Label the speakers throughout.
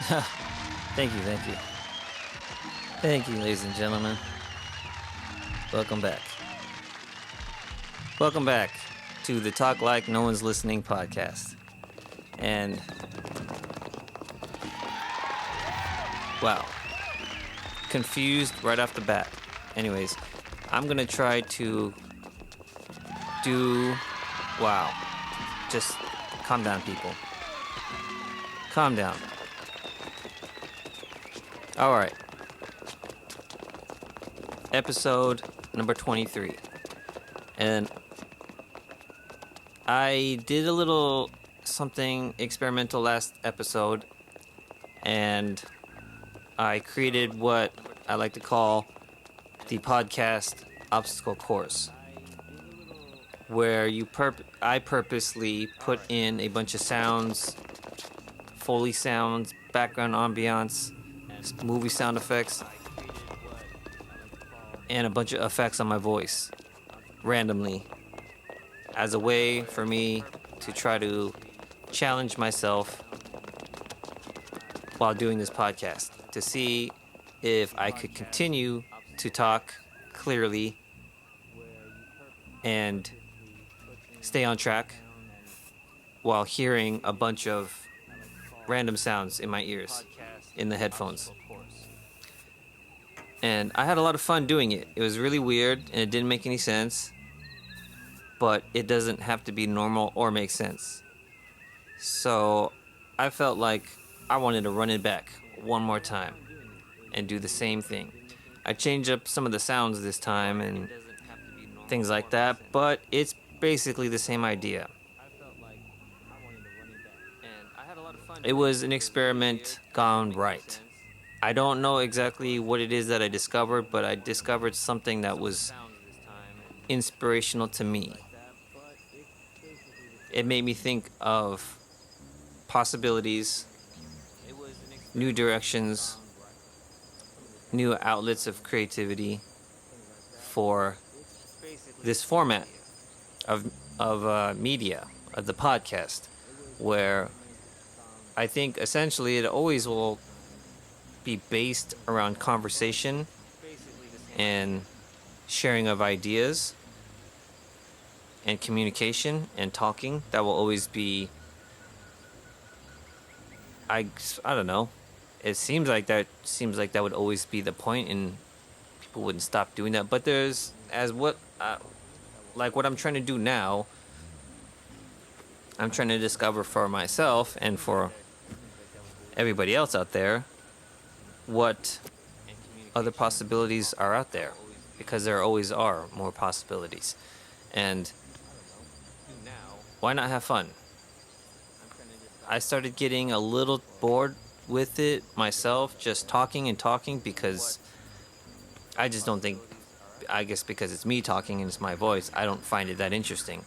Speaker 1: Thank you, thank you. Thank you, ladies and gentlemen. Welcome back. Welcome back to the Talk Like No One's Listening podcast. And, wow. Confused right off the bat. Anyways, I'm going to try to do... Wow. Just calm down, people. Calm down. All right. Episode number 23. And I did a little something experimental last episode, and I created what I like to call the podcast obstacle course, where I purposely put in a bunch of sounds, Foley sounds, background ambiance, movie sound effects, and a bunch of effects on my voice randomly as a way for me to try to challenge myself while doing this podcast to see if I could continue to talk clearly and stay on track while hearing a bunch of random sounds in my ears in the headphones. And I had a lot of fun doing it. It was really weird and it didn't make any sense, but it doesn't have to be normal or make sense. So I felt like I wanted to run it back one more time and do the same thing. I changed up some of the sounds this time and things like that, but it's basically the same idea. It was an experiment gone right. I don't know exactly what it is that I discovered, but I discovered something that was inspirational to me. It made me think of possibilities, new directions, new outlets of creativity for this format of media, of the podcast, where I think essentially it always will be based around conversation and sharing of ideas and communication and talking. That will always be, I don't know. It seems like that would always be the point, and people wouldn't stop doing that. But there's what I'm trying to do now. I'm trying to discover for myself and for everybody else out there what other possibilities are out there, because there always are more possibilities. And why not have fun? I started getting a little bored with it myself, just talking and talking, because I guess because it's me talking and it's my voice, I don't find it that interesting.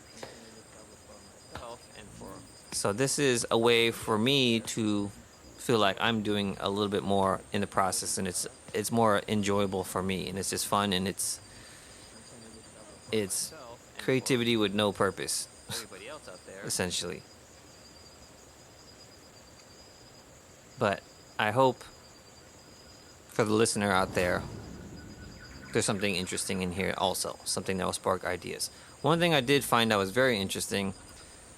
Speaker 1: So this is a way for me to feel like I'm doing a little bit more in the process, and it's more enjoyable for me, and it's just fun, and it's creativity with no purpose, essentially. But I hope for the listener out there, there's something interesting in here also, something that will spark ideas. One thing I did find that was very interesting,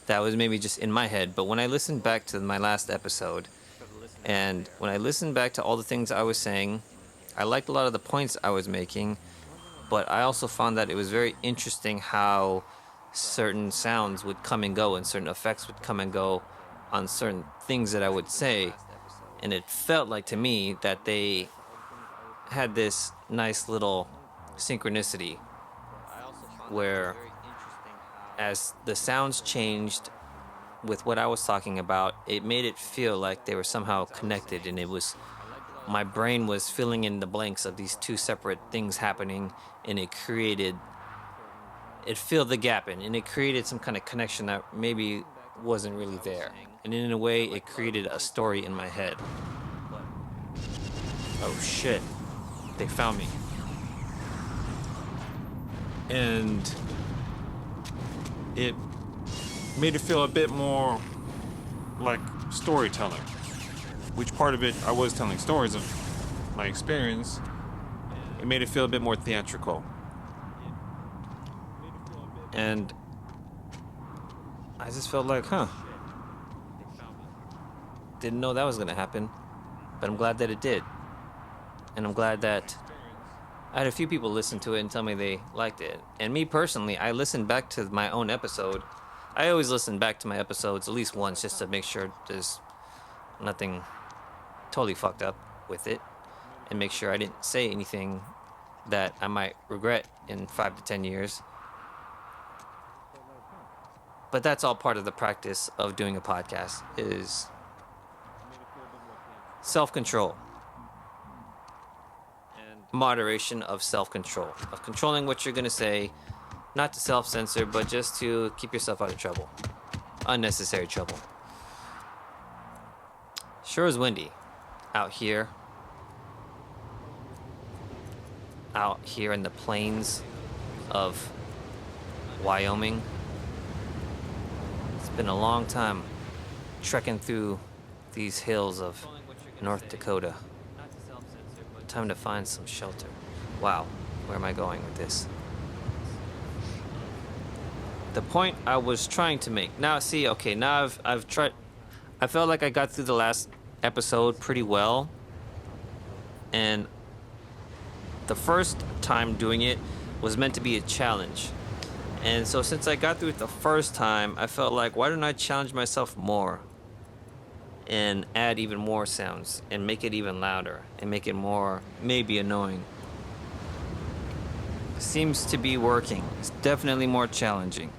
Speaker 1: that was maybe just in my head, but when I listened back to my last episode, and when I listened back to all the things I was saying, I liked a lot of the points I was making, but I also found that it was very interesting how certain sounds would come and go and certain effects would come and go on certain things that I would say. And it felt like to me that they had this nice little synchronicity where as the sounds changed with what I was talking about, it made it feel like they were somehow connected, and my brain was filling in the blanks of these two separate things happening, and it filled the gap in, and it created some kind of connection that maybe wasn't really there. And in a way, it created a story in my head. Oh shit, they found me. And it made it feel a bit more like storytelling.
Speaker 2: which part of it I was telling stories of my experience, it made it feel a bit more theatrical.
Speaker 1: And I just felt like, didn't know that was going to happen, but I'm glad that it did. And I'm glad that I had a few people listen to it and tell me they liked it. And me personally, I listened back to my own episode. I always listen back to my episodes at least once just to make sure there's nothing totally fucked up with it and make sure I didn't say anything that I might regret in 5 to 10 years. But that's all part of the practice of doing a podcast, is self-control. And moderation of self-control. Of controlling what you're going to say, not to self-censor, but just to keep yourself out of trouble. Unnecessary trouble. Sure is windy out here. Out here in the plains of Wyoming. It's been a long time trekking through these hills of North Dakota. Time to find some shelter. Wow, where am I going with this? The point I was trying to make. Now, see, okay, now I've tried. I felt like I got through the last episode pretty well. And the first time doing it was meant to be a challenge. And so since I got through it the first time, I felt like, why don't I challenge myself more? And add even more sounds and make it even louder and make it more maybe annoying. Seems to be working. It's definitely more challenging.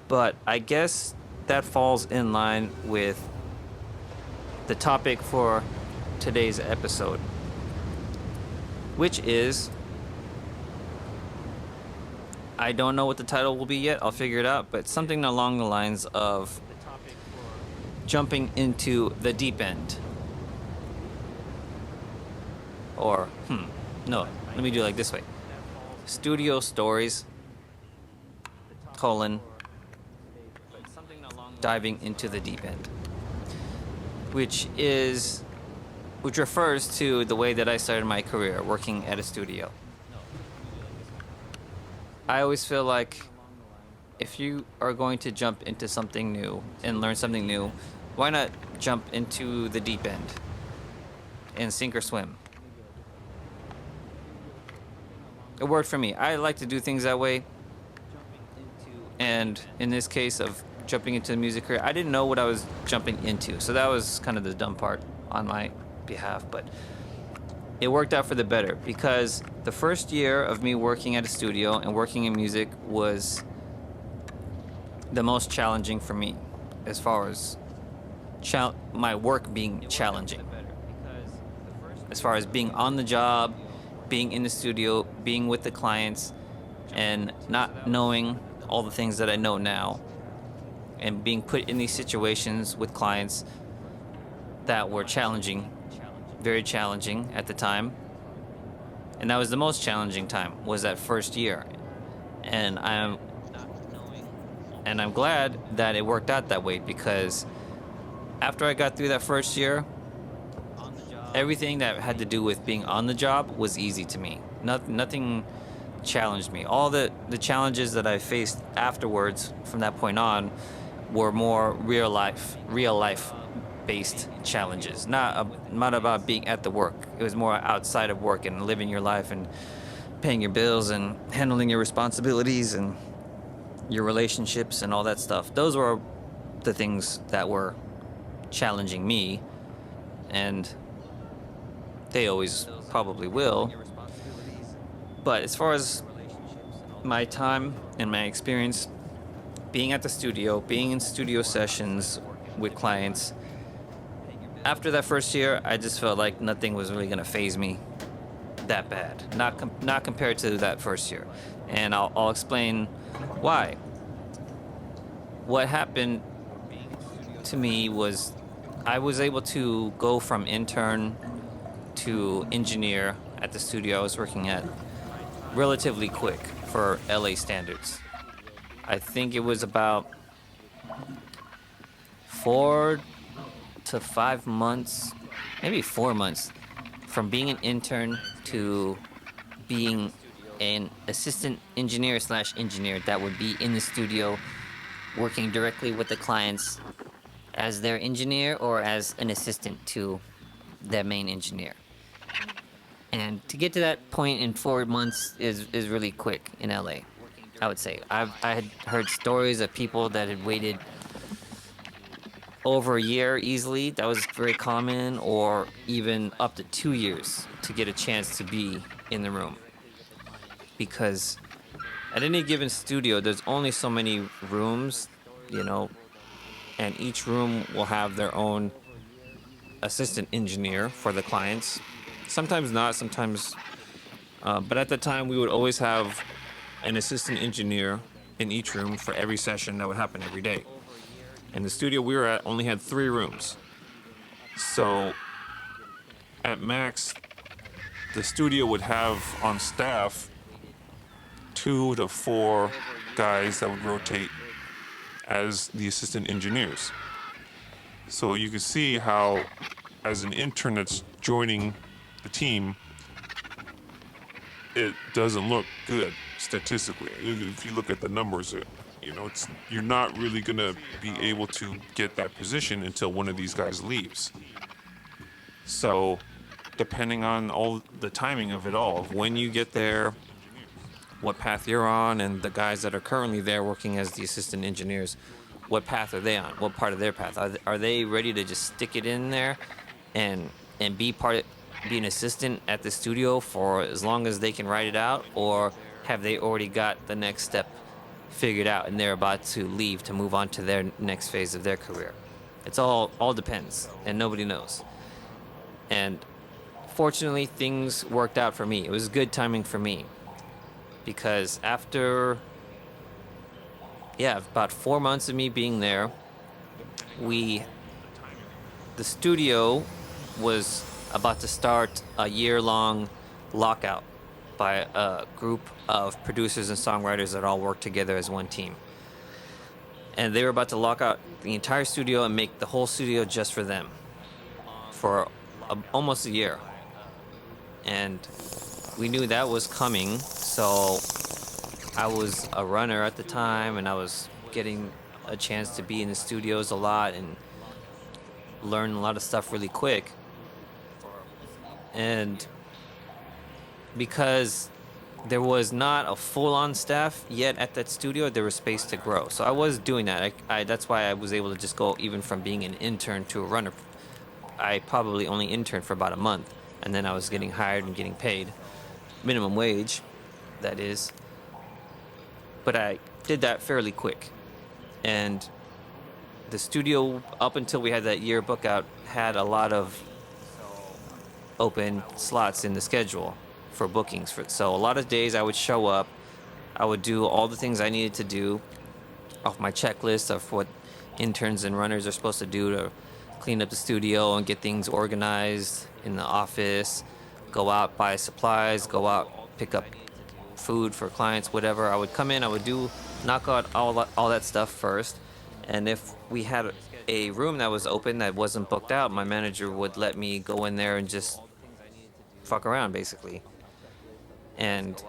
Speaker 1: But I guess that falls in line with the topic for today's episode, which is, I don't know what the title will be yet, I'll figure it out, but something along the lines of jumping into the deep end. Or, no, let me do it like this way. Studio stories, diving into the deep end. Which refers to the way that I started my career, working at a studio. I always feel like if you are going to jump into something new and learn something new, why not jump into the deep end and sink or swim? It worked for me. I like to do things that way. And in this case of jumping into the music career, I didn't know what I was jumping into. So that was kind of the dumb part on my behalf. But it worked out for the better, because the first year of me working at a studio and working in music was the most challenging for me, as far as my work being challenging. As far as being on the job, being in the studio, being with the clients, and not knowing all the things that I know now, and being put in these situations with clients that were challenging, very challenging at the time. And that was the most challenging time, was that first year. And I'm glad that it worked out that way, because after I got through that first year, everything that had to do with being on the job was easy to me. Nothing challenged me. All the challenges that I faced afterwards from that point on were more real life based challenges. Not about being at the work. It was more outside of work and living your life and paying your bills and handling your responsibilities and your relationships and all that stuff. Those were the things that were challenging me, and they always probably will. But as far as my time and my experience being at the studio, being in studio sessions with clients, after that first year, I just felt like nothing was really going to faze me that bad. Not compared to that first year. And I'll explain why. What happened to me was I was able to go from intern to engineer at the studio I was working at relatively quick for LA standards. I think it was about 4 to 5 months, maybe 4 months, from being an intern to being an assistant engineer slash engineer that would be in the studio working directly with the clients as their engineer or as an assistant to their main engineer. And to get to that point in 4 months is really quick in LA, I would say. I had heard stories of people that had waited over a year easily. That was very common, or even up to 2 years to get a chance to be in the room. Because at any given studio, there's only so many rooms, you know, and each room will have their own assistant engineer for the clients. Sometimes not, sometimes, but at the time, we would always have an assistant engineer in each room for every session that would happen every day. And the studio we were at only had 3 rooms. So at max, the studio would have on staff 2 to 4 guys that would rotate as the assistant engineers. So you can see how, as an intern that's joining the team, it doesn't look good statistically. If you look at the numbers, you're not really gonna be able to get that position until one of these guys leaves. So, depending on all the timing of it all, of when you get there, what path you're on, and the guys that are currently there working as the assistant engineers, what path are they on? What part of their path are they ready to just stick it in there, and be an assistant at the studio for as long as they can write it out, or have they already got the next step figured out and they're about to leave to move on to their next phase of their career? It's all depends, and nobody knows. And fortunately, things worked out for me. It was good timing for me, because after about 4 months of me being there, the studio was about to start a year-long lockout by a group of producers and songwriters that all work together as one team. And they were about to lock out the entire studio and make the whole studio just for them for almost a year. And we knew that was coming, so I was a runner at the time, and I was getting a chance to be in the studios a lot and learn a lot of stuff really quick. And because there was not a full-on staff yet at that studio, there was space to grow. So I was doing that. That's why I was able to just go even from being an intern to a runner. I probably only interned for about a month, and then I was getting hired and getting paid minimum wage, that is. But I did that fairly quick. And the studio, up until we had that year book out, had a lot of open slots in the schedule for bookings. So a lot of days I would show up, I would do all the things I needed to do off my checklist of what interns and runners are supposed to do to clean up the studio and get things organized in the office, go out, buy supplies, go out, pick up food for clients, whatever. I would come in, I would knock out all that stuff first. And if we had a room that was open that wasn't booked out, my manager would let me go in there and just fuck around, basically. And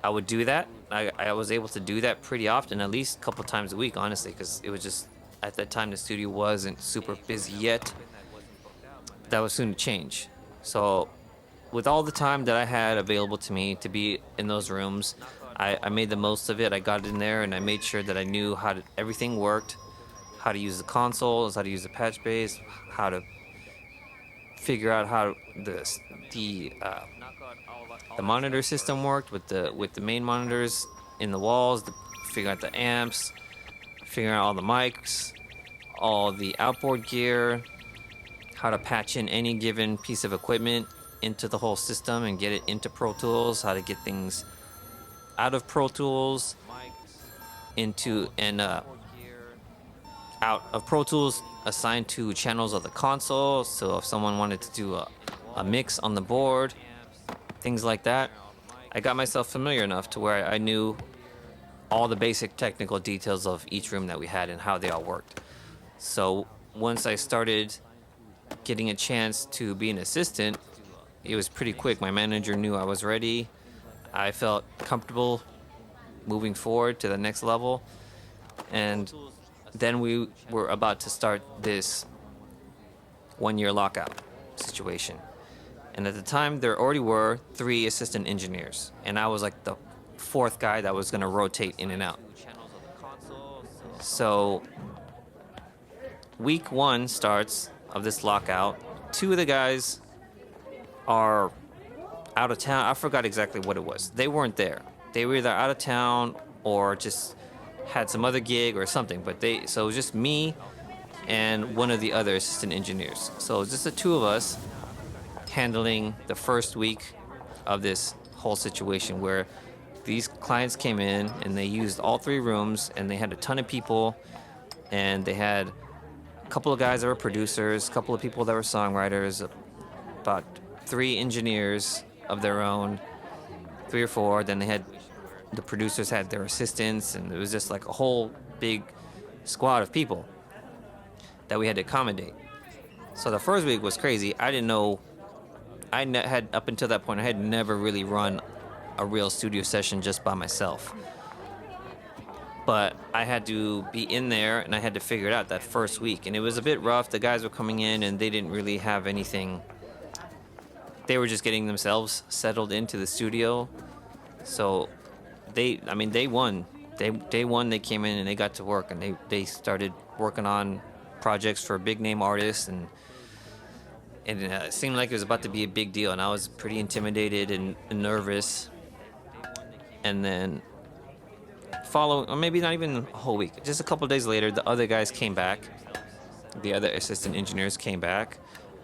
Speaker 1: I would do that. I was able to do that pretty often, at least a couple times a week, honestly, because it was just, at that time, the studio wasn't super busy yet. That was soon to change. So with all the time that I had available to me to be in those rooms, I made the most of it. I got in there and I made sure that I knew how everything worked, how to use the consoles, how to use the patch base, how to figure out how the monitor system worked with the main monitors in the walls, figure out the amps, figuring out all the mics, all the outboard gear, how to patch in any given piece of equipment into the whole system and get it into Pro Tools, how to get things out of Pro Tools into and out of Pro Tools assigned to channels of the console. So if someone wanted to do a mix on the board, things like that, I got myself familiar enough to where I knew all the basic technical details of each room that we had and how they all worked. So once I started getting a chance to be an assistant, it was pretty quick. My manager knew I was ready. I felt comfortable moving forward to the next level. And then we were about to start this 1 year lockout situation. And at the time, there already were 3 assistant engineers. And I was like the 4th guy that was going to rotate in and out. So, week 1 starts of this lockout. 2 of the guys are out of town. I forgot exactly what it was. They weren't there. They were either out of town or just had some other gig or something. So it was just me and one of the other assistant engineers. So it was just the 2 of us handling the first week of this whole situation where these clients came in and they used all 3 rooms and they had a ton of people and they had a couple of guys that were producers, a couple of people that were songwriters, about 3 engineers of their own, 3 or 4. Then the producers had their assistants, and it was just like a whole big squad of people that we had to accommodate. So the first week was crazy. I didn't know. Had up until that point, I had never really run a real studio session just by myself. But I had to be in there, and I had to figure it out that first week. And it was a bit rough. The guys were coming in, and they didn't really have anything. They were just getting themselves settled into the studio. So they won. Day one, they came in and they got to work, and they started working on projects for big name artists, and it seemed like it was about to be a big deal, and I was pretty intimidated and nervous. And then or maybe not even a whole week, just a couple of days later, the other guys came back. The other assistant engineers came back,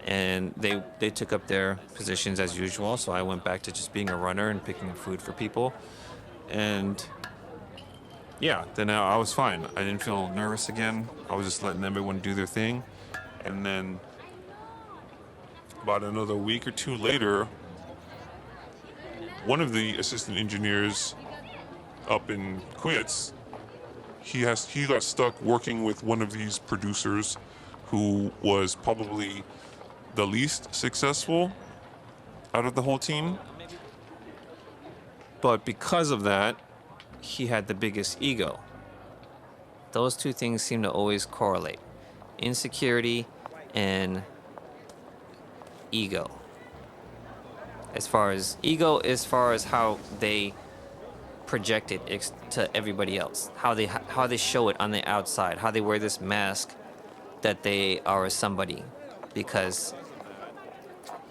Speaker 1: and they took up their positions as usual. So I went back to just being a runner and picking up food for people. And yeah, then I was fine. I didn't feel nervous again. I was just letting everyone do their thing.
Speaker 3: And then about another week or 2 later, one of the assistant engineers up in quits. He got stuck working with one of these producers who was probably the least successful out of the whole team.
Speaker 1: But because of that, he had the biggest ego. Those 2 things seem to always correlate: insecurity and ego. As far as how they project it to everybody else, how they show it on the outside, how they wear this mask that they are somebody, because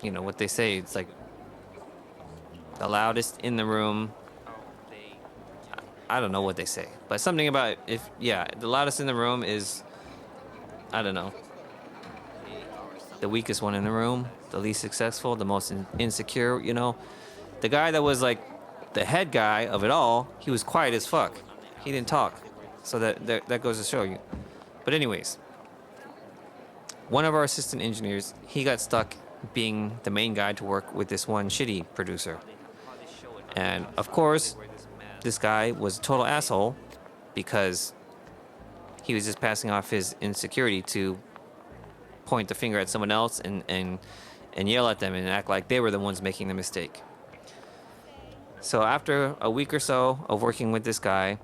Speaker 1: you know what they say, it's like the loudest in the room. I don't know what they say, but something about the loudest in the room is, I don't know, the weakest one in the room, the least successful, the most insecure. The guy that was like the head guy of it all, he was quiet as fuck. He didn't talk. So that goes to show you. But anyways, one of our assistant engineers, he got stuck being the main guy to work with this one shitty producer. And of course, this guy was a total asshole because he was just passing off his insecurity to point the finger at someone else and yell at them and act like they were the ones making the mistake. So after a week or so of working with this guy,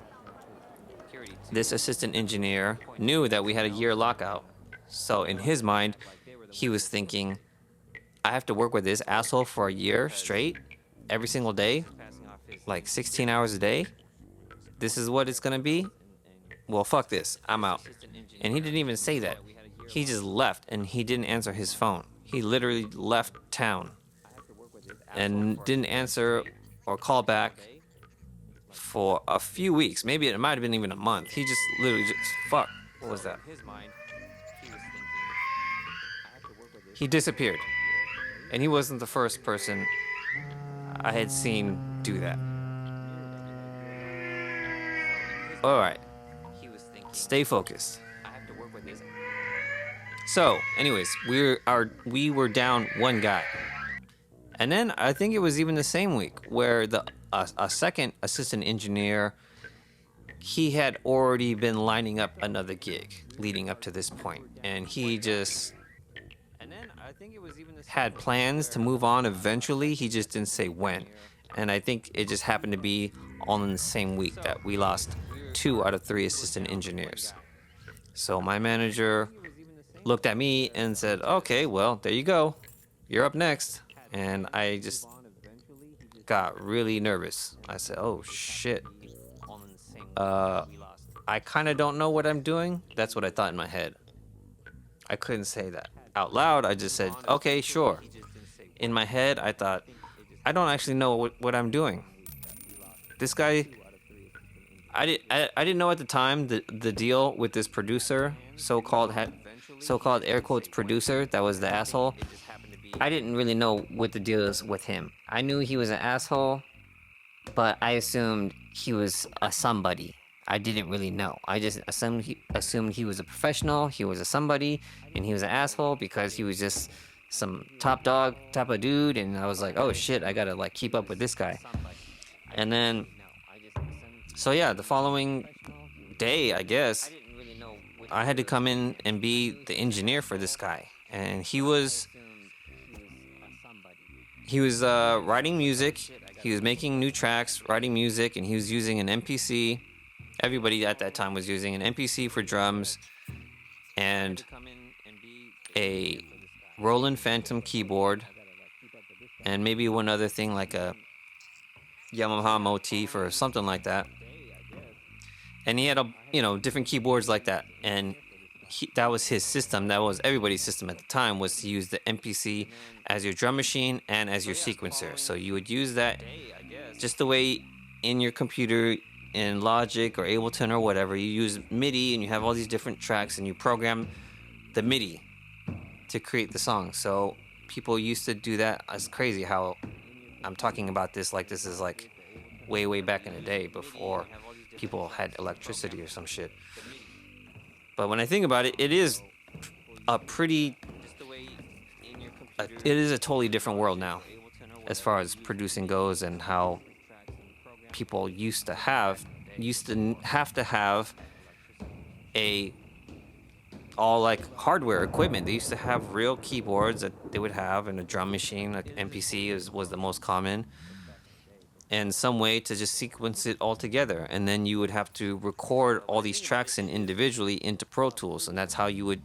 Speaker 1: this assistant engineer knew that we had a year lockout. So in his mind, he was thinking, I have to work with this asshole for a year straight, every single day, like 16 hours a day. This is what it's going to be? Well, fuck this. I'm out. And he didn't even say that. He just left, and he didn't answer his phone. He literally left town and didn't answer or call back for a few weeks. Maybe it might have been even a month. He just literally fuck. What was that? He disappeared. And he wasn't the first person I had seen do that. All right. Stay focused. So, anyways, we were down 1 guy. And then I think it was even the same week where a second assistant engineer he had already been lining up another gig leading up to this point, and he just had plans to move on eventually. He just didn't say when. And I think it just happened to be all in the same week that we lost 2 out of 3 assistant engineers. So my manager looked at me and said, okay, well, there you go. You're up next. And I just got really nervous. I said, oh, shit. I kind of don't know what I'm doing. That's what I thought in my head. I couldn't say that out loud. I just said, okay, sure. In my head, I thought, I don't actually know what I'm doing. This guy, I didn't know at the time the deal with this producer, so-called air quotes producer, that was the asshole. I didn't really know what the deal is with him. I knew he was an asshole, but I assumed he was a somebody. I didn't really know. I just assumed he was a professional, he was a somebody, and he was an asshole because he was just some top dog type of dude. And I was like, oh shit, I gotta like keep up with this guy. And then, so yeah, the following day, I guess, I had to come in and be the engineer for this guy. And he was writing music, he was making new tracks, writing music, and he was using an MPC. Everybody at that time was using an MPC for drums and a Roland Phantom keyboard and maybe one other thing like a Yamaha Motif or something like that. And he had different keyboards like that. And that was his system. That was everybody's system at the time, was to use the MPC as your drum machine and as your sequencer. So you would use that just the way in your computer in Logic or Ableton or whatever, you use MIDI and you have all these different tracks and you program the MIDI to create the song. So people used to do that. It's crazy how I'm talking about this like this is like way back in the day before people had electricity or some shit. But when I think about it, it is a totally different world now as far as producing goes, and how people used to have to have all like hardware equipment. They used to have real keyboards that they would have, and a drum machine, like MPC was the most common, and some way to just sequence it all together. And then you would have to record all these tracks in individually into Pro Tools, and that's how you would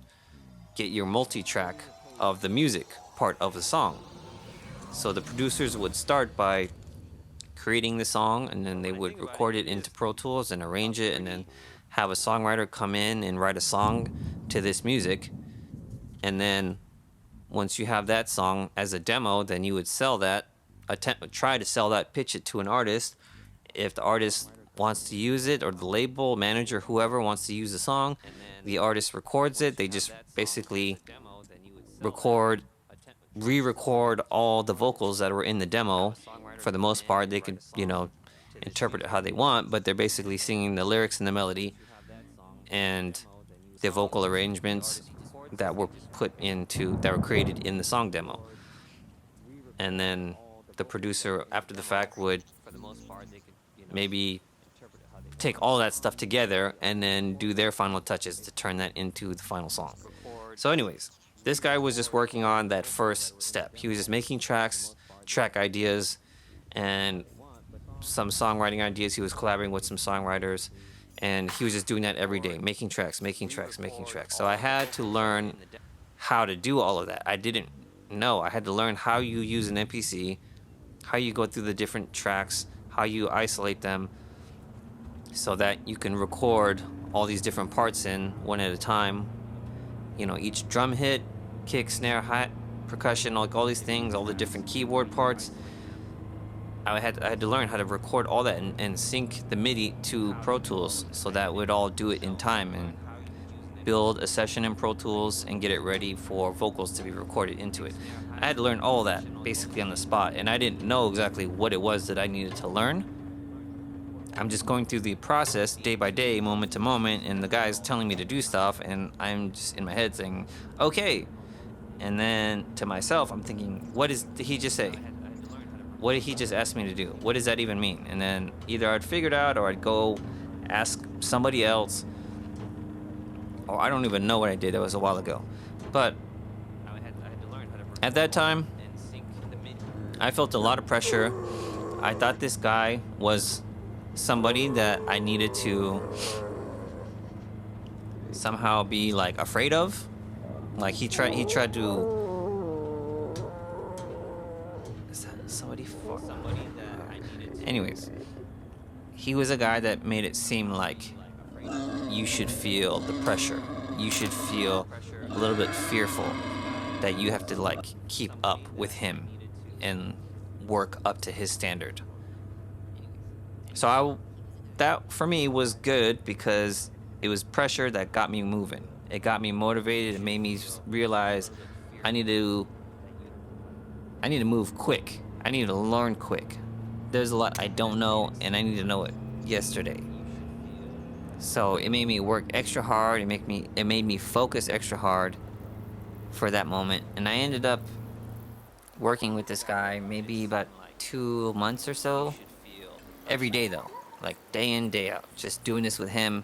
Speaker 1: get your multi-track of the music part of the song. So the producers would start by creating the song, and then they would record it into Pro Tools and arrange it, and then have a songwriter come in and write a song to this music. And then once you have that song as a demo, then you would sell that, try to sell that, pitch it to an artist. If the artist wants to use it, or the label manager, whoever wants to use the song, the artist records it. They just basically re-record all the vocals that were in the demo. For the most part, they could, interpret it how they want, but they're basically singing the lyrics and the melody and the vocal arrangements that were created in the song demo. And then the producer, after the fact, would maybe take all that stuff together and then do their final touches to turn that into the final song. So anyways, this guy was just working on that first step. He was just making tracks, track ideas, and some songwriting ideas. He was collaborating with some songwriters, and he was just doing that every day, making tracks. So I had to learn how to do all of that. I didn't know. I had to learn how you use an MPC, how you go through the different tracks, how you isolate them so that you can record all these different parts in one at a time. Each drum hit, kick, snare, hi-hat, percussion, like all these things, all the different keyboard parts. I had to learn how to record all that and sync the MIDI to Pro Tools so that we'd all do it in time and build a session in Pro Tools and get it ready for vocals to be recorded into it. I had to learn all that basically on the spot, and I didn't know exactly what it was that I needed to learn. I'm just going through the process day by day, moment to moment, and the guy's telling me to do stuff, and I'm just in my head saying, okay. And then to myself, I'm thinking, what did he just say? What did he just ask me to do? What does that even mean? And then either I'd figure it out, or I'd go ask somebody else. Or I don't even know what I did. It was a while ago. But at that time, I felt a lot of pressure. I thought this guy was somebody that I needed to somehow be like afraid of. Like he tried to. Is that somebody for somebody that I needed to? Anyways, he was a guy that made it seem like you should feel the pressure. You should feel a little bit fearful that you have to like keep up with him and work up to his standard. So that for me was good because it was pressure that got me moving. It got me motivated. It made me realize I need to move quick. I need to learn quick. There's a lot I don't know, and I need to know it yesterday. So it made me work extra hard. It made me focus extra hard for that moment. And I ended up working with this guy maybe about 2 months or so. Every day though, like day in, day out, just doing this with him.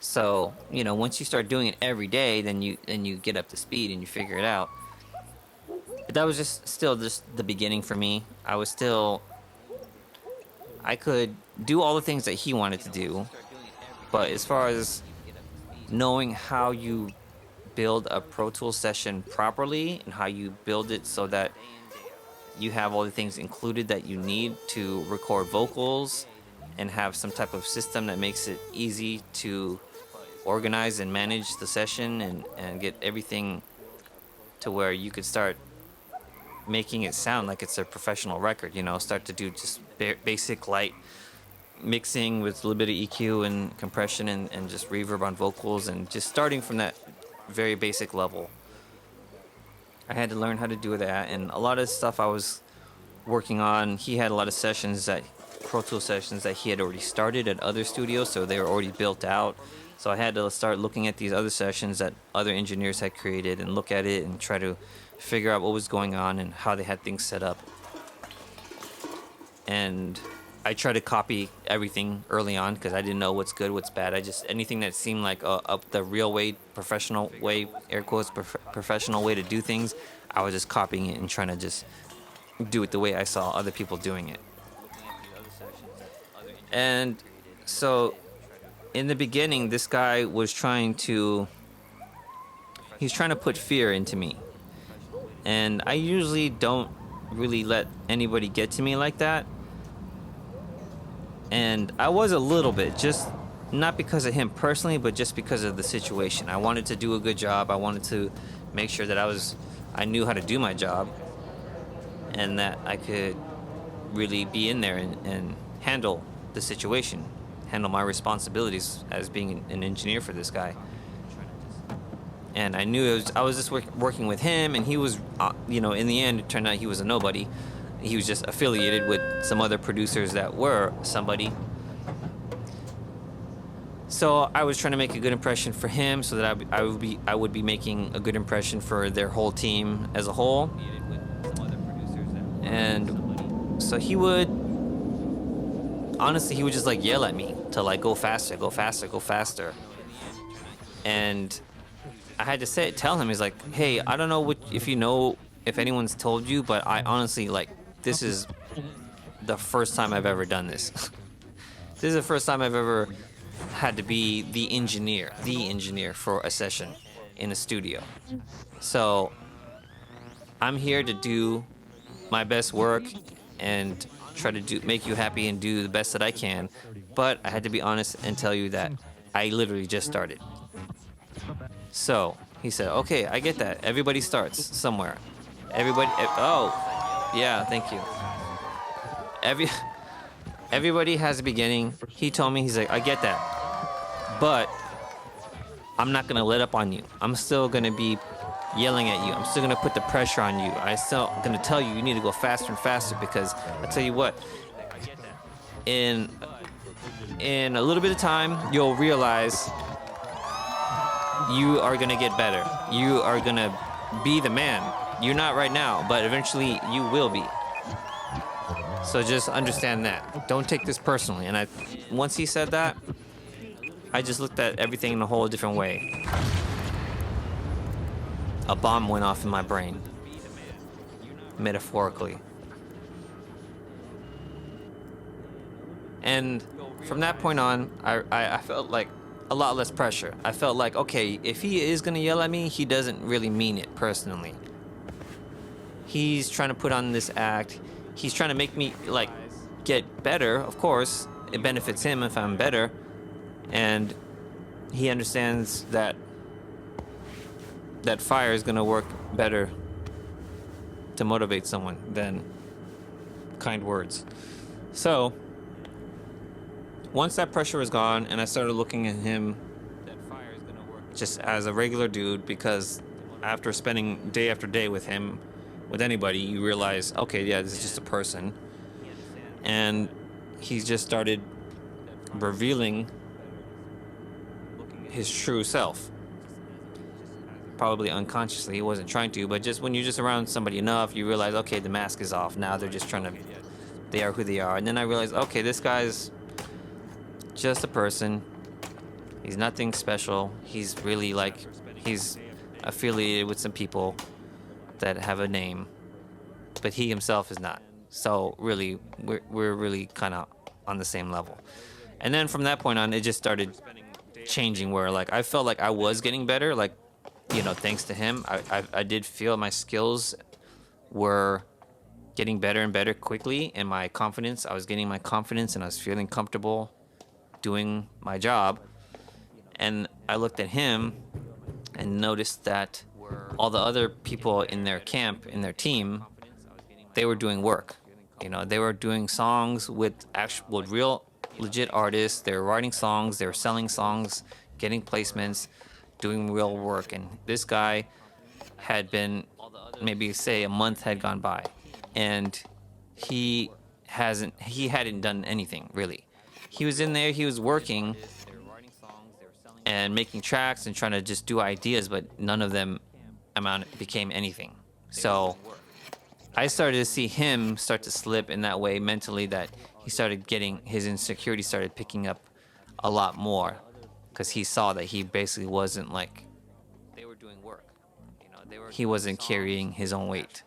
Speaker 1: So, you know, once you start doing it every day, then you get up to speed and you figure it out. But that was just the beginning for me. I could do all the things that he wanted to do. But as far as knowing how you build a Pro Tools session properly and how you build it so that you have all the things included that you need to record vocals and have some type of system that makes it easy to organize and manage the session and get everything to where you could start making it sound like it's a professional record, you know, start to do just basic light mixing with a little bit of EQ and compression and just reverb on vocals and just starting from that very basic level. I had to learn how to do that, and a lot of stuff I was working on, he had a lot of Pro Tools sessions that he had already started at other studios, so they were already built out. So I had to start looking at these other sessions that other engineers had created and look at it and try to figure out what was going on and how they had things set up. And I tried to copy everything early on because I didn't know what's good, what's bad. Anything that seemed like up the real way, professional way, air quotes, professional way to do things, I was just copying it and trying to just do it the way I saw other people doing it. And so in the beginning, this guy was trying to put fear into me. And I usually don't really let anybody get to me like that. And I was a little bit, just not because of him personally, but just because of the situation. I wanted to do a good job. I wanted to make sure that I knew how to do my job and that I could really be in there and handle the situation, handle my responsibilities as being an engineer for this guy. And I knew I was just working with him, and he was, in the end, it turned out he was a nobody. He was just affiliated with some other producers that were somebody. So I was trying to make a good impression for him, so that I would be making a good impression for their whole team as a whole. And so he would just like yell at me to like go faster, go faster, go faster. And I had to tell him, he's like, hey, I don't know if anyone's told you, but I honestly, like, this is the first time I've ever done this. This is the first time I've ever had to be the engineer for a session in a studio. So I'm here to do my best work and try to make you happy and do the best that I can. But I had to be honest and tell you that I literally just started. So he said, okay, I get that. Everybody starts somewhere. Yeah, thank you. Everybody has a beginning. He told me, he's like, I get that. But I'm not going to let up on you. I'm still going to be yelling at you. I'm still going to put the pressure on you. I'm still going to tell you need to go faster and faster, because I tell you what, in a little bit of time, you'll realize you are going to get better. You are going to be the man. You're not right now, but eventually you will be. So just understand that. Don't take this personally. And once he said that, I just looked at everything in a whole different way. A bomb went off in my brain, metaphorically. And from that point on, I felt like a lot less pressure. I felt like, okay, if he is gonna yell at me, he doesn't really mean it personally. He's trying to put on this act. He's trying to make me like get better. Of course, it benefits him if I'm better, and he understands that fire is gonna work better to motivate someone than kind words. So once that pressure was gone and I started looking at him just as a regular dude, because after spending day after day with him, with anybody, you realize, okay, yeah, this is just a person. And he just started revealing his true self. Probably unconsciously, he wasn't trying to, but just when you're just around somebody enough, you realize, okay, the mask is off. Now they're just trying to, they are who they are. And then I realized, okay, this guy's just a person. He's nothing special. He's really like, he's affiliated with some people that have a name, but he himself is not. So really, we're really kind of on the same level. And then from that point on, it just started changing where like I felt like I was getting better, like, you know, thanks to him. I did feel my skills were getting better and better quickly, and my confidence, I was getting my confidence and I was feeling comfortable doing my job. And I looked at him and noticed that all the other people in their camp, in their team, they were doing work. You know, they were doing songs with real legit artists. They were writing songs, they were selling songs, getting placements, doing real work. And this guy had been, maybe say a month had gone by, and he hadn't done anything really. He was in there, he was working and making tracks and trying to just do ideas, but none of them became anything. So I started to see him start to slip in that way mentally, that he started getting, his insecurity started picking up a lot more, because he saw that he basically wasn't like, they were doing work. You know, he wasn't carrying his own weight.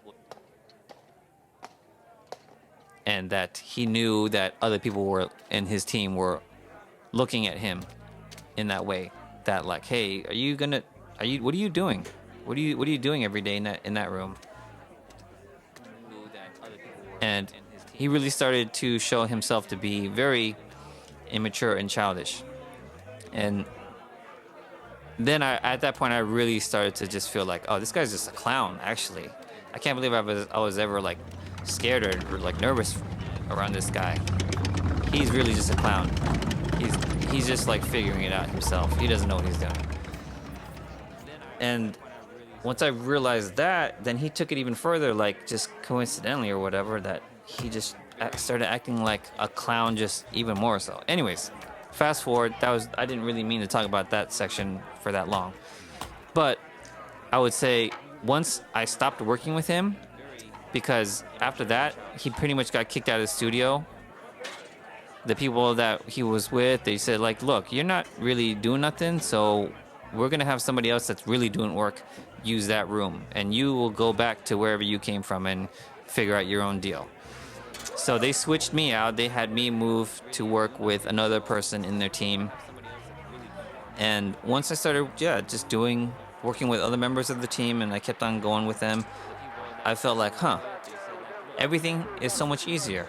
Speaker 1: And that he knew that other people were in his team were looking at him in that way, that like, hey, what are you doing? What are you doing every day in that room? And he really started to show himself to be very immature and childish. And then at that point, I really started to just feel like, oh, this guy's just a clown, actually. I can't believe I was ever like scared or like nervous around this guy. He's really just a clown. He's just like figuring it out himself. He doesn't know what he's doing. And once I realized that, then he took it even further, like just coincidentally or whatever, that he just started acting like a clown just even more so. Anyways, fast forward, I didn't really mean to talk about that section for that long. But I would say once I stopped working with him, because after that, he pretty much got kicked out of the studio. The people that he was with, they said like, look, you're not really doing nothing, so we're going to have somebody else that's really doing work use that room, and you will go back to wherever you came from and figure out your own deal. So they switched me out. They had me move to work with another person in their team. And once I started, just working with other members of the team, and I kept on going with them, I felt like, everything is so much easier.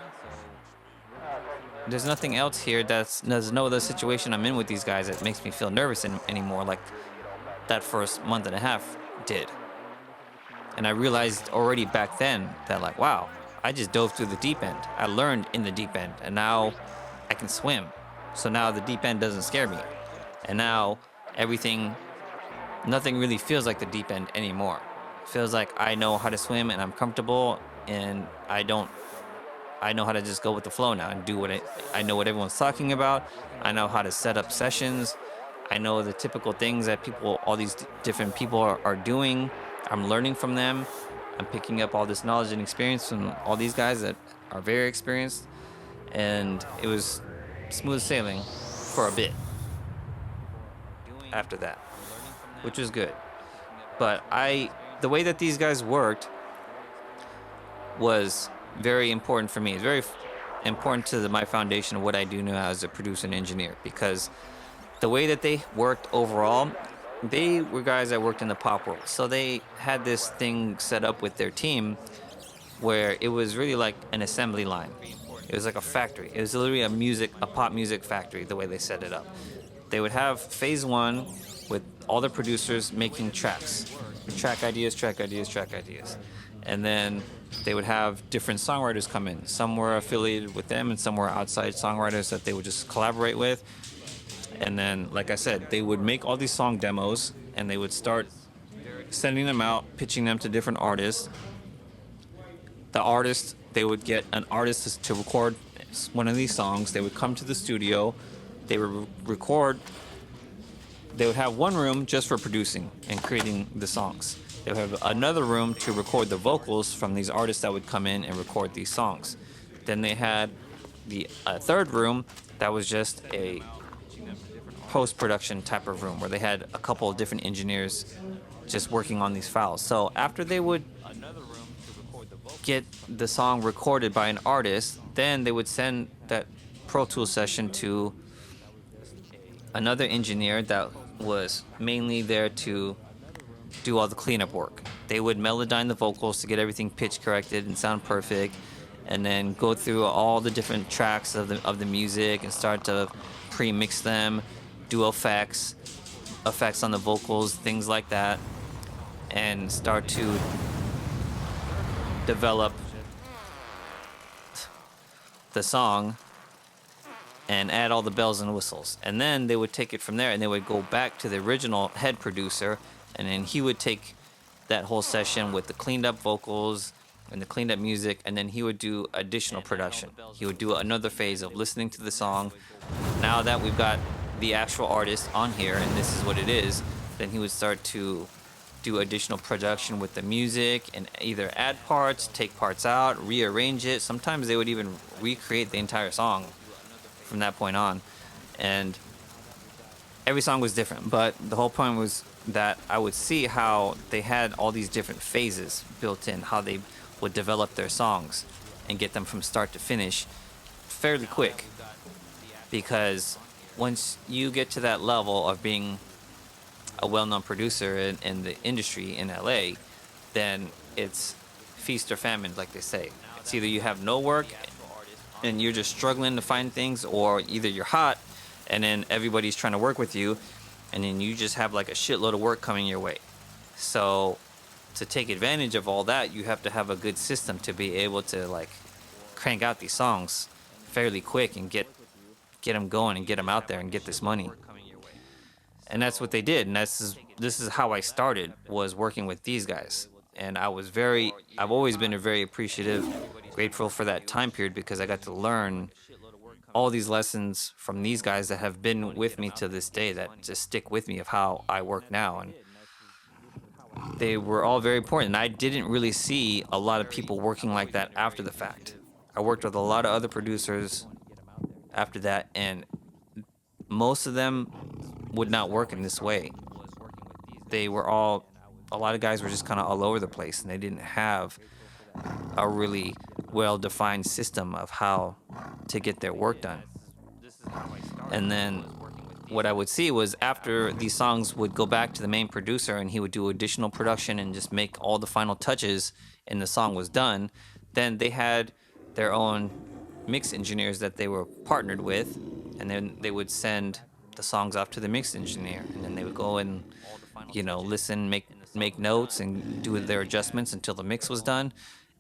Speaker 1: There's nothing else here there's no other situation I'm in with these guys that makes me feel nervous anymore, like that first month and a half did. And I realized already back then that like, wow, I just dove through the deep end. I learned in the deep end, and now I can swim. So now the deep end doesn't scare me. And now nothing really feels like the deep end anymore. It feels like I know how to swim and I'm comfortable, and I know how to just go with the flow now and do I know what everyone's talking about. I know how to set up sessions. I know the typical things that all these different people are doing. I'm learning from them. I'm picking up all this knowledge and experience from all these guys that are very experienced. And it was smooth sailing for a bit. after that, which was good. But the way that these guys worked was very important for me. It's very important to my foundation of what I do now as a producer and engineer, because the way that they worked overall, they were guys that worked in the pop world. So they had this thing set up with their team where it was really like an assembly line. It was like a factory. It was literally a pop music factory, the way they set it up. They would have phase one with all the producers making tracks, track ideas. And then they would have different songwriters come in. Some were affiliated with them and some were outside songwriters that they would just collaborate with. And then, like I said, they would make all these song demos and they would start sending them out, pitching them to different artists. The artist, they would get an artist to record one of these songs. They would come to the studio. They would record. They would have one room just for producing and creating the songs. They would have another room to record the vocals from these artists that would come in and record these songs. Then they had the third room that was just a post-production type of room where they had a couple of different engineers just working on these files. So after they would get the song recorded by an artist, then they would send that Pro Tools session to another engineer that was mainly there to do all the cleanup work. They would melodyne the vocals to get everything pitch corrected and sound perfect, and then go through all the different tracks of the music and start to pre-mix them, do effects on the vocals, things like that, and start to develop the song and add all the bells and whistles. And then they would take it from there and they would go back to the original head producer, and then he would take that whole session with the cleaned up vocals and the cleaned up music, and then he would do additional production. He would do another phase of listening to the song. Now that we've got the actual artist on here and this is what it is, then he would start to do additional production with the music and either add parts, take parts out, rearrange it. Sometimes they would even recreate the entire song from that point on. And every song was different, but the whole point was that I would see how they had all these different phases built in, how they would develop their songs and get them from start to finish fairly quick. Because once you get to that level of being a well-known producer in the industry in LA, then it's feast or famine, like they say. It's either you have no work and you're just struggling to find things, or either you're hot and then everybody's trying to work with you and then you just have like a shitload of work coming your way. So to take advantage of all that, you have to have a good system to be able to like crank out these songs fairly quick and get them going and get them out there and get this money. And that's what they did, and this is how I started, was working with these guys. And I've always been very appreciative, grateful for that time period, because I got to learn all these lessons from these guys that have been with me to this day, that just stick with me of how I work now. And they were all very important. And I didn't really see a lot of people working like that after the fact. I worked with a lot of other producers after that, and most of them would not work in this way. A lot of guys were just kind of all over the place, and they didn't have a really well-defined system of how to get their work done. And then what I would see was after these songs would go back to the main producer and he would do additional production and just make all the final touches and the song was done, then they had their own mix engineers that they were partnered with, and then they would send the songs off to the mix engineer, and then they would go and listen, make notes and do their adjustments until the mix was done.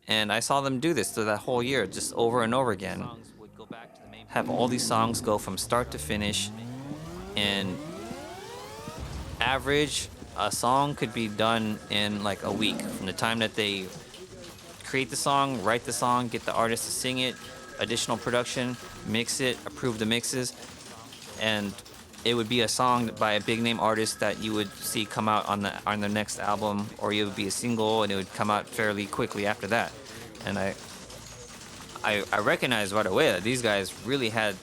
Speaker 1: And I saw them do this through that whole year, just over and over again. Have all these songs go from start to finish, and average a song could be done in like a week from the time that they create the song, write the song, get the artist to sing it, additional production, mix it, approve the mixes, and it would be a song by a big name artist that you would see come out on the next album, or it would be a single and it would come out fairly quickly after that. And I recognized right away that these guys really had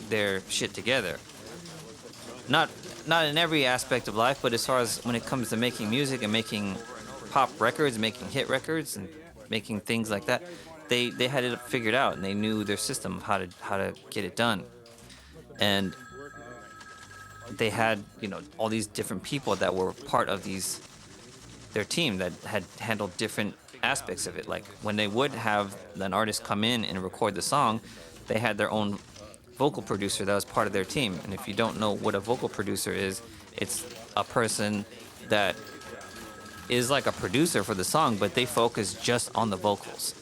Speaker 1: their shit together. Not not in every aspect of life, but as far as when it comes to making music and making pop records, making hit records, and making things like that, they had it figured out and they knew their system of how to get it done. And they had, all these different people that were part of their team that had handled different aspects of it. Like when they would have an artist come in and record the song, they had their own vocal producer that was part of their team. And if you don't know what a vocal producer is, it's a person that is like a producer for the song, but they focus just on the vocals.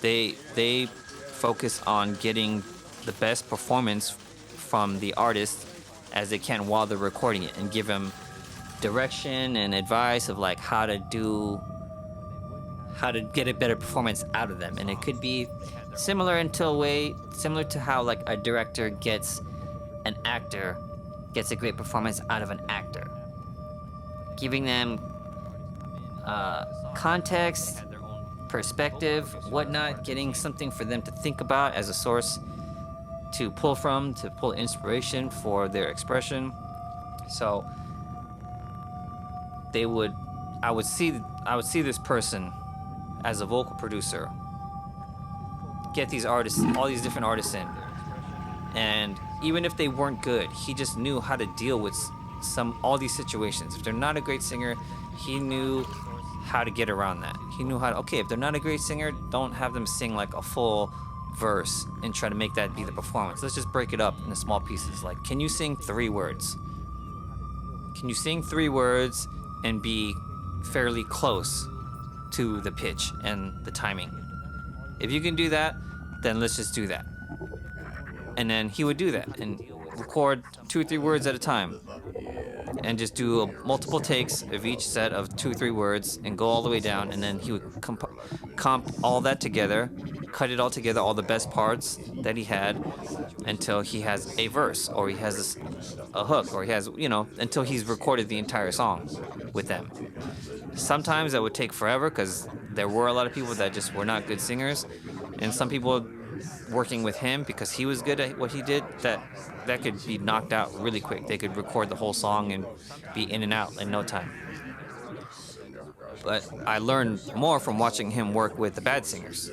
Speaker 1: They focus on getting the best performance from the artist as they can while they're recording it, and give them direction and advice of like how to get a better performance out of them. And it could be similar to how like a director gets a great performance out of an actor, giving them context, perspective, whatnot, getting something for them to think about as a source to pull inspiration for their expression. So I would see this person as a vocal producer get these artists, all these different artists in, and even if they weren't good, he just knew how to deal with all these situations. If they're not a great singer, he knew how to get around that. He knew if they're not a great singer, don't have them sing like a full verse and try to make that be the performance. Let's just break it up into small pieces. Like, can you sing 3 words? Can you sing 3 words and be fairly close to the pitch and the timing? If you can do that, then let's just do that. And then he would do that and record 2 or 3 words at a time, and just do multiple takes of each set of 2 or 3 words and go all the way down. And then he would comp all that together, cut it all together, all the best parts that he had, until he has a verse, or he has a hook, or he has, until he's recorded the entire song with them. Sometimes that would take forever because there were a lot of people that just were not good singers, and some people working with him because he was good at what he did, that could be knocked out really quick. They could record the whole song and be in and out in no time. But I learned more from watching him work with the bad singers,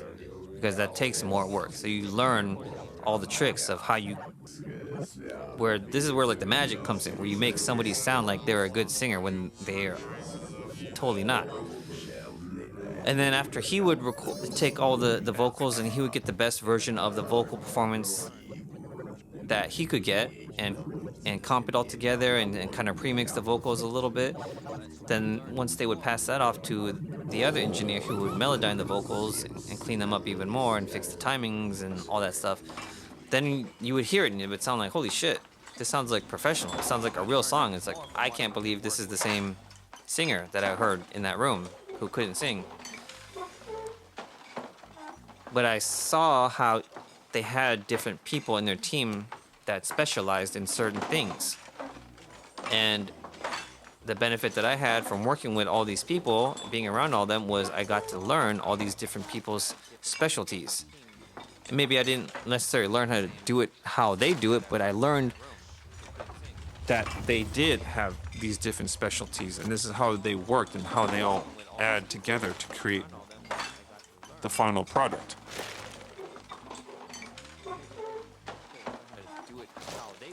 Speaker 1: because that takes more work. So you learn all the tricks of this is where like the magic comes in, where you make somebody sound like they're a good singer when they're totally not. And then after, he would take all the vocals, and he would get the best version of the vocal performance that he could get, and comp it all together and kind of premix the vocals a little bit. Then once they would pass that off to the other engineer, who would melodyne the vocals and clean them up even more and fix the timings and all that stuff, then you would hear it and it would sound like, holy shit, this sounds like professional. It sounds like a real song. It's like, I can't believe this is the same singer that I heard in that room who couldn't sing. But I saw how they had different people in their team that specialized in certain things. And the benefit that I had from working with all these people, being around all of them, was I got to learn all these different people's specialties. And maybe I didn't necessarily learn how to do it how they do it, but I learned that they did have these different specialties, and this is how they worked and how they all add together to create the final product.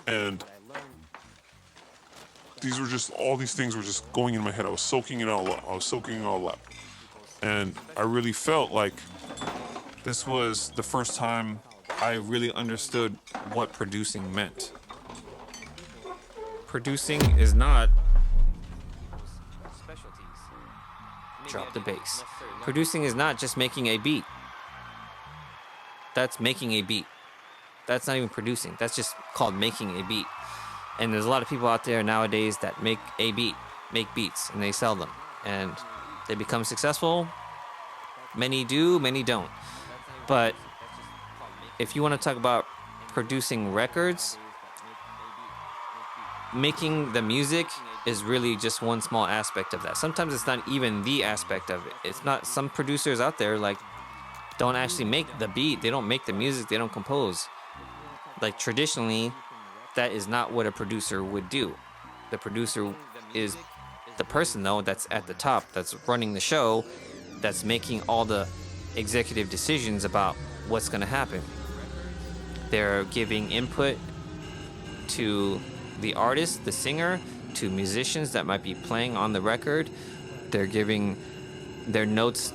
Speaker 3: And all these things were just going in my head. I was soaking it all up. And I really felt like this was the first time I really understood what producing meant. Producing is not drop the bass. Producing is not just making a beat. That's making a beat. That's not even producing. That's just called making a beat. And there's a lot of people out there nowadays that make beats, and they sell them. And they become successful. Many do, many don't. But if you want to talk about producing records, making the music is really just one small aspect of that. Sometimes it's not even the aspect of it. It's not, some producers out there like don't actually make the beat. They don't make the music. They don't compose. Like traditionally, that is not what a producer would do.
Speaker 1: The producer is the person, though, that's at the top, that's running the show, that's making all the executive decisions about what's going to happen. They're giving input to the artist, the singer, to musicians that might be playing on the record. They're giving their notes.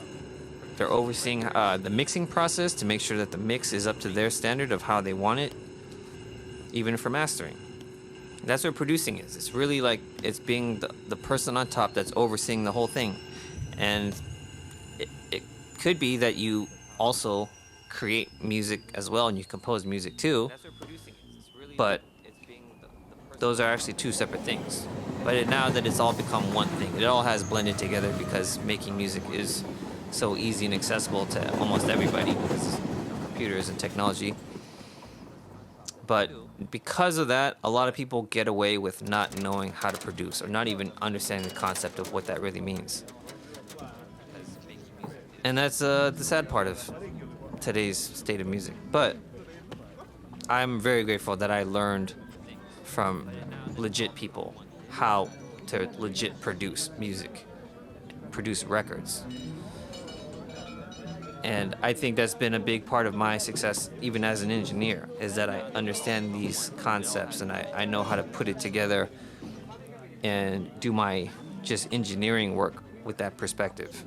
Speaker 1: They're overseeing the mixing process to make sure that the mix is up to their standard of how they want it, even for mastering. That's what producing is. It's really like it's being the person on top that's overseeing the whole thing. And it could be that you also create music as well and you compose music too. But those are actually two separate things. But now that it's all become one thing, it all has blended together because making music is so easy and accessible to almost everybody because of computers and technology. But because of that, a lot of people get away with not knowing how to produce or not even understanding the concept of what that really means. And that's the sad part of today's state of music. But I'm very grateful that I learned from legit people how to legit produce music, produce records. And I think that's been a big part of my success, even as an engineer, is that I understand these concepts and I know how to put it together and do my just engineering work with that perspective.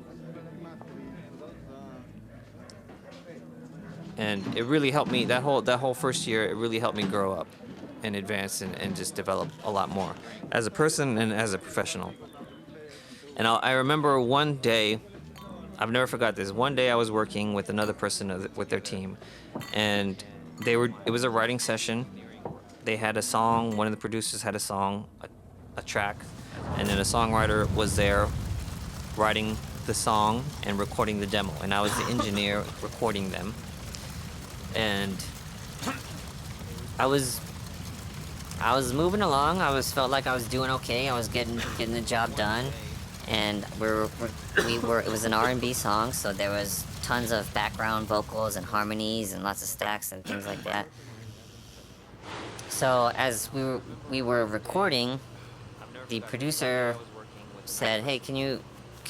Speaker 1: And it really helped me, that whole first year, it really helped me grow up and advance and just develop a lot more as a person and as a professional. And I remember one day, I've never forgot this. One day I was working with another person with their team, and it was a writing session. They had a song, one of the producers had a song, a track, and then a songwriter was there writing the song and recording the demo, and I was the engineer recording them. And I was moving along. Felt like I was doing okay. I was getting the job done. And it was an R&B song, so there was tons of background vocals and harmonies and lots of stacks and things like that. So as we were recording, the producer said, "Hey, can you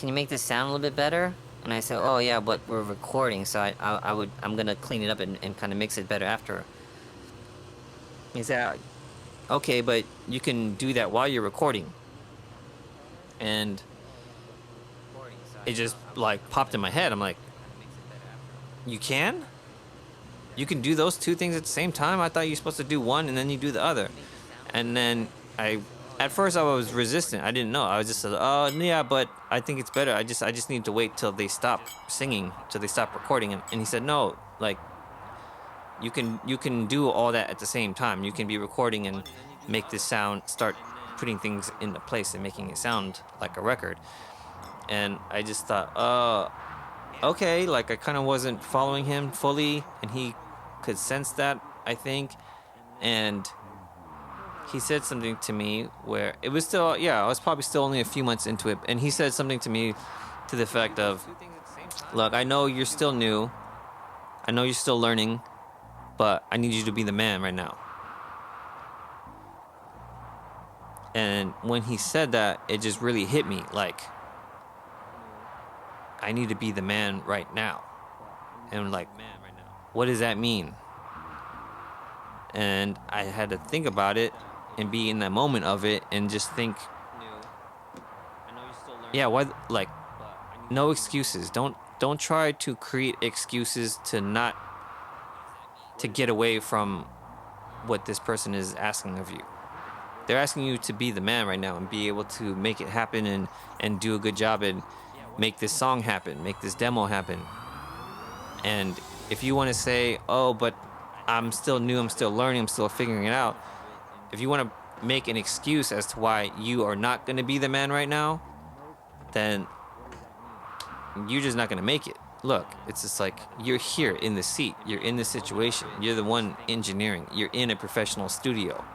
Speaker 1: make this sound a little bit better?" And I said, "Oh yeah, but we're recording, so I'm gonna clean it up and kind of mix it better after." He said, "Okay, but you can do that while you're recording." And it just like popped in my head. I'm like, you can do those two things at the same time? I thought you were supposed to do one and then you do the other. And then at first I was resistant. I didn't know. I was just oh yeah, but I think it's better. I just need to wait till they stop singing, till they stop recording. And he said, no, like you can do all that at the same time. You can be recording and make this sound, start putting things into place and making it sound like a record. And I just thought, okay, like I kind of wasn't following him fully, and he could sense that, I think. And he said something to me where it was still, I was probably still only a few months into it, and he said something to me to the effect of, look, I know you're still new, I know you're still learning, but I need you to be the man right now. And when he said that, it just really hit me, like, I need to be the man right now. And I'm like, what does that mean? And I had to think about it and be in that moment of it and just think, yeah, why, like, no excuses. Don't try to create excuses to get away from what this person is asking of you. They're asking you to be the man right now and be able to make it happen and do a good job and make this song happen, make this demo happen. And if you want to say, oh, but I'm still new, I'm still learning, I'm still figuring it out, if you want to make an excuse as to why you are not going to be the man right now, then you're just not going to make it. Look, it's just like you're here in the seat, you're in the situation, you're the one engineering, you're in a professional studio.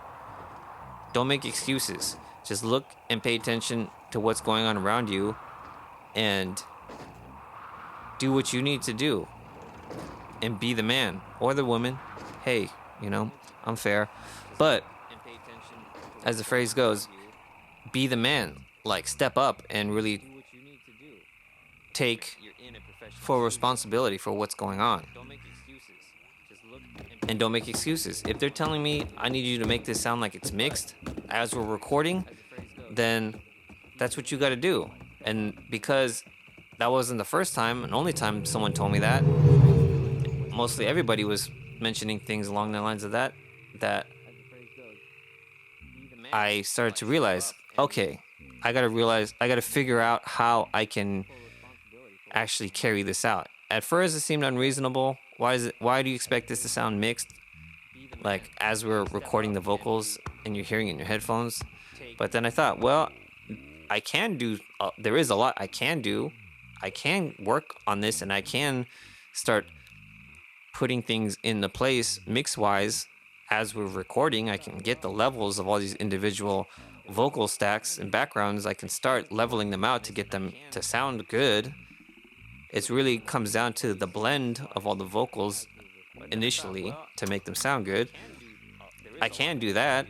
Speaker 1: Don't make excuses. Just look and pay attention to what's going on around you and do what you need to do and be the man or the woman. Hey, I'm fair. But as the phrase goes, be the man, like step up and really take full responsibility for what's going on. And don't make excuses. If they're telling me I need you to make this sound like it's mixed as we're recording, then that's what you got to do. And because that wasn't the first time and only time someone told me that, mostly everybody was mentioning things along the lines of that I started to realize, okay, I got to figure out how I can actually carry this out. At first it seemed unreasonable. Why do you expect this to sound mixed? Like as we're recording the vocals and you're hearing it in your headphones. But then I thought, well, I can do, there is a lot I can do. I can work on this and I can start putting things into place mix-wise as we're recording. I can get the levels of all these individual vocal stacks and backgrounds. I can start leveling them out to get them to sound good. It really comes down to the blend of all the vocals initially to make them sound good. I can do that.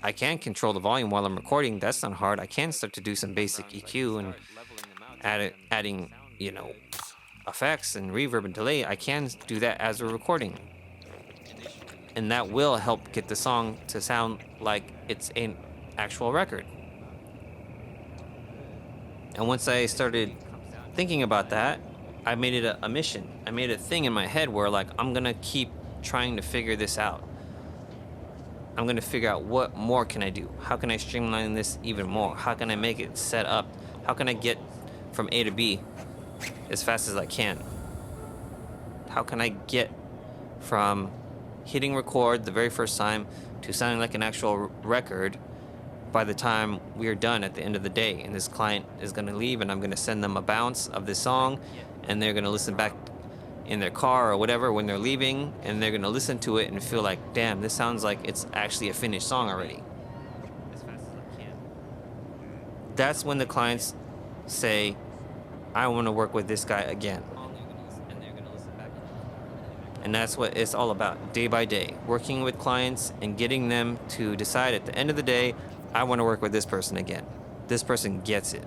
Speaker 1: I can control the volume while I'm recording. That's not hard. I can start to do some basic EQ and adding, effects and reverb and delay. I can do that as we're recording. And that will help get the song to sound like it's an actual record. And once I started thinking about that, I made it a mission. I made a thing in my head where like, I'm gonna keep trying to figure this out. I'm gonna figure out what more can I do? How can I streamline this even more? How can I make it set up? How can I get from A to B as fast as I can? How can I get from hitting record the very first time to sounding like an actual record by the time we are done at the end of the day? And this client is going to leave and I'm going to send them a bounce of this song and they're going to listen back in their car or whatever when they're leaving, and they're going to listen to it and feel like, damn, this sounds like it's actually a finished song already. That's when the clients say, I want to work with this guy again. And that's what it's all about, day by day, working with clients and getting them to decide at the end of the day, I want to work with this person again. This person gets it.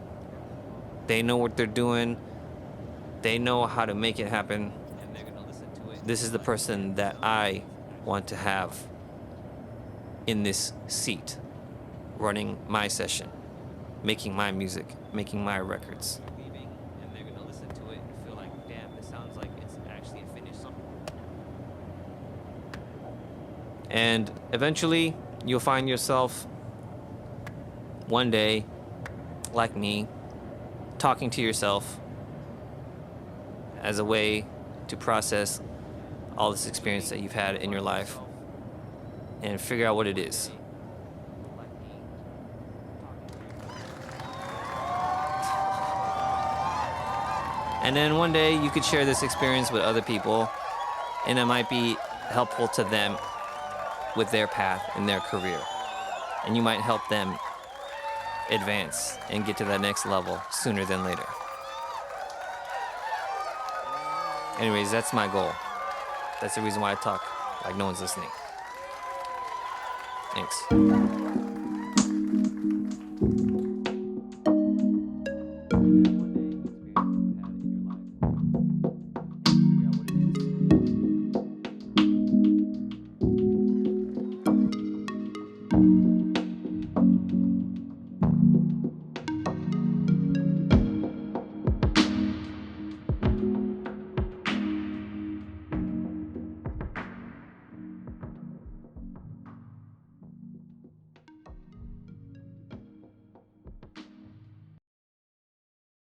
Speaker 1: They know what they're doing. They know how to make it happen. This is the person that I want to have in this seat, running my session, making my music, making my records. And they're gonna listen to it and feel like, damn, this sounds like it's actually a finished song. And eventually, you'll find yourself one day, like me, talking to yourself as a way to process all this experience that you've had in your life and figure out what it is. And then one day you could share this experience with other people and it might be helpful to them with their path in their career. And you might help them advance and get to that next level sooner than later. Anyways, that's my goal. That's the reason why I talk like no one's listening. Thanks.